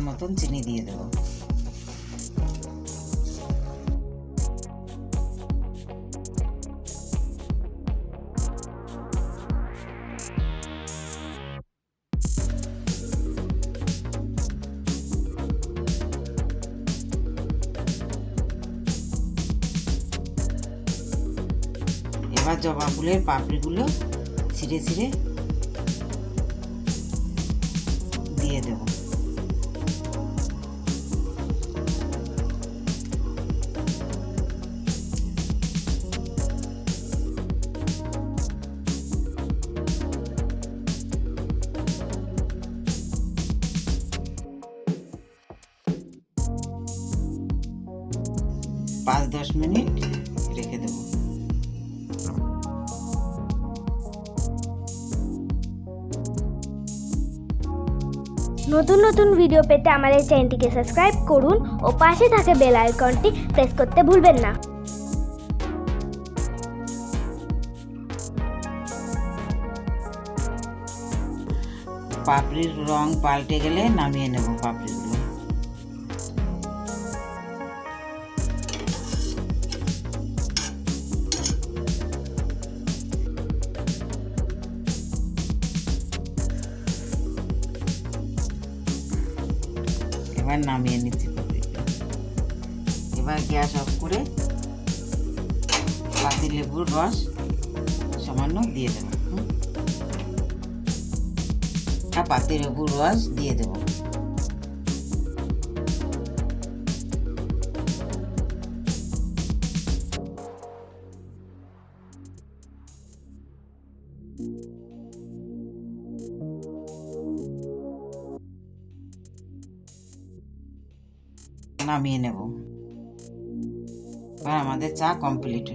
পরিমাণ মতন চিনি দিয়ে দেবো। এবার জবা ফুলের পাপড়িগুলো ছিঁড়ে ছিঁড়ে দিয়ে দেব। পাঁচ 10 মিনিট রেখে দেব। নতুন নতুন ভিডিও পেতে আমাদের চ্যানেলটিকে সাবস্ক্রাইব করুন ও পাশে থাকা বেল আইকনটি প্রেস করতে ভুলবেন না। পাপড়ির রং পাল্টে গেলে নামিয়ে নেব পাপড়িগুলো। এবার নামিয়ে নিচ্ছি পাপড়িগুলো। এবার গ্যাস অফ করে পাতিলেবুর রস সামান্য দিয়ে দেব। পাতিলেবুর রস দিয়ে দেব। নামিয়ে নেব। এবার আমাদের চা কমপ্লিট।